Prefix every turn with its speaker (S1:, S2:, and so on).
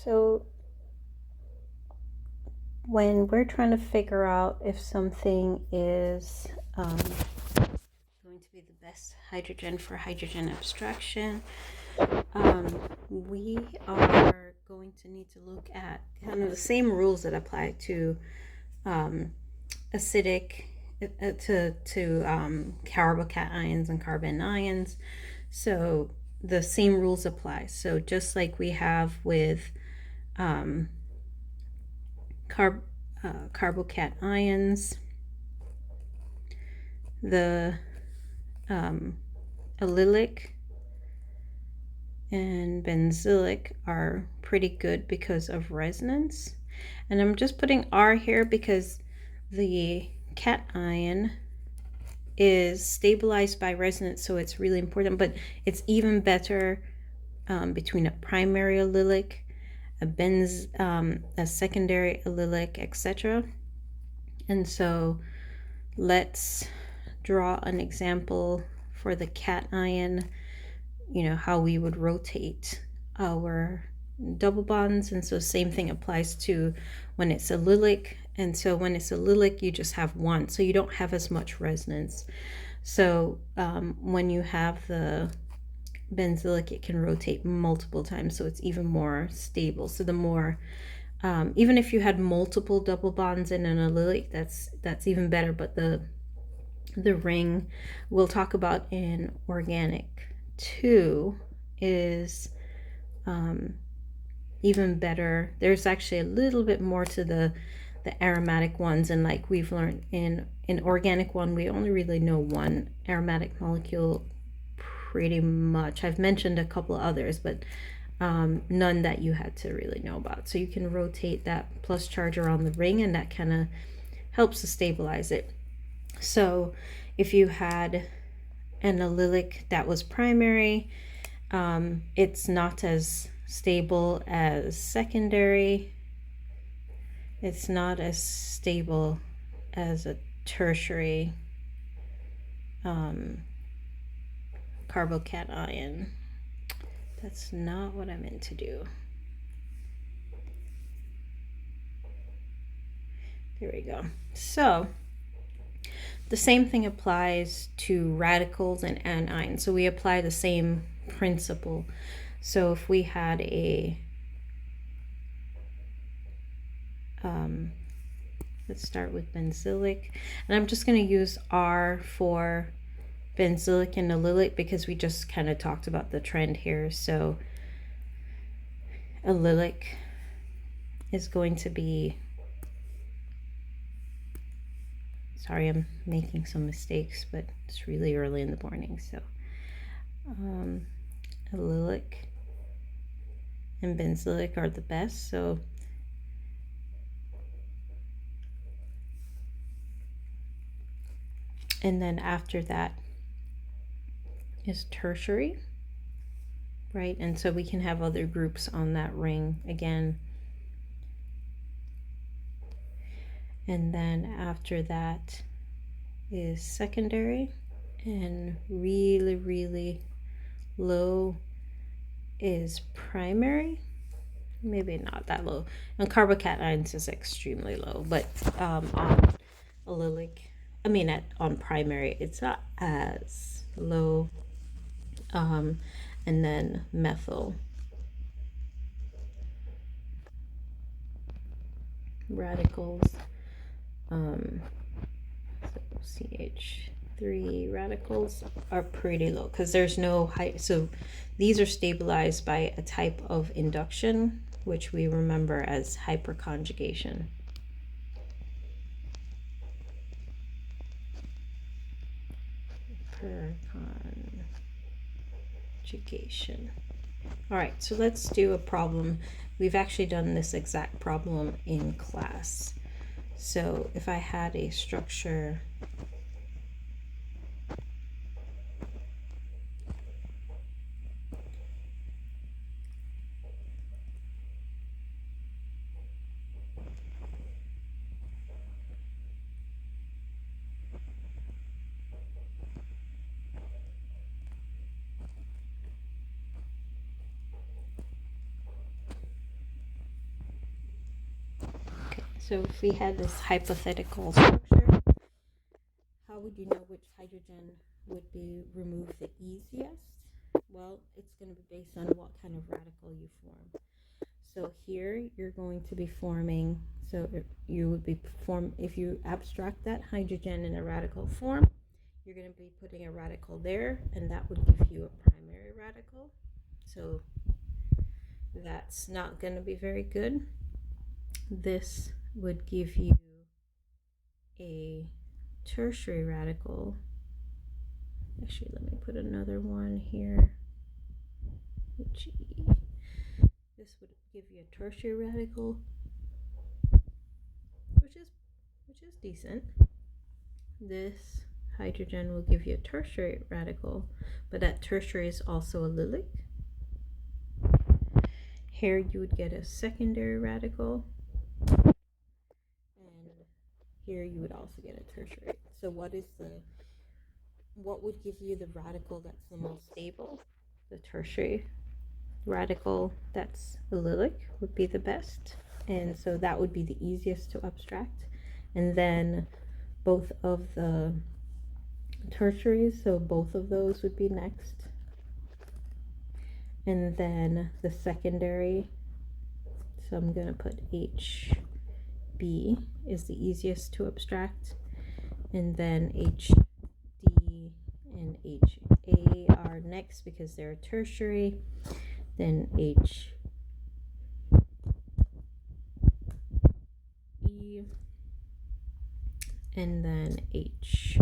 S1: So when we're trying to figure out if something is going to be the best hydrogen for hydrogen abstraction, we are going to need to look at kind of the same rules that apply to acidic to carbocations and carbon ions. So the same rules apply. So just like we have with carbocations, the allylic and benzylic are pretty good because of resonance. And I'm just putting R here because the cation is stabilized by resonance, so it's really important, but it's even better between a primary allylic, a secondary allylic, etc. And so let's draw an example for the cation, how we would rotate our double bonds. And so same thing applies to when it's allylic. And so when it's allylic, you just have one, so you don't have as much resonance. So when you have the benzylic, it can rotate multiple times, so it's even more stable. So the more even if you had multiple double bonds in an allylic, that's even better. But the ring we'll talk about in organic 2 is even better. There's actually a little bit more to the aromatic ones, and like we've learned in organic 1, we only really know one aromatic molecule pretty much. I've mentioned a couple others, but none that you had to really know about. So you can rotate that plus charge around the ring, and that kind of helps to stabilize it. So if you had an allylic that was primary, it's not as stable as secondary. It's not as stable as a tertiary carbocation. That's not what I meant to do. There we go. So the same thing applies to radicals and anions. So we apply the same principle. So if we had a let's start with benzylic, and I'm just going to use R for benzylic and allylic because we just kind of talked about the trend here. So allylic is going to be, sorry, I'm making some mistakes, but it's really early in the morning. So allylic and benzylic are the best. So and then after that is tertiary, right? And so we can have other groups on that ring again. And then after that is secondary, and really, really low is primary. Maybe not that low. And carbocations is extremely low, but on allylic, on primary, it's not as low. And then methyl radicals, so CH3 radicals are pretty low because there's no high. So these are stabilized by a type of induction, which we remember as hyperconjugation. All right, so let's do a problem. We've actually done this exact problem in class. So if I had a structure So if we had this hypothetical structure, how would you know which hydrogen would be removed the easiest? Well, it's going to be based on what kind of radical you form. So here you're going to be forming, so you would be if you abstract that hydrogen in a radical form, you're going to be putting a radical there, and that would give you a primary radical. So that's not going to be very good. This would give you a tertiary radical. Actually, let me put another one here. This would give you a tertiary radical, which is decent. This hydrogen will give you a tertiary radical, but that tertiary is also allylic. Here you would get a secondary radical, and here you would also get a tertiary. So what would give you the radical that's the most stable? The tertiary radical that's allylic would be the best, and so that would be the easiest to abstract. And then both of the tertiaries, so both of those would be next, and then the secondary, so I'm going to put HB is the easiest to abstract, and then HD and HA are next because they're tertiary, then HE, and then H.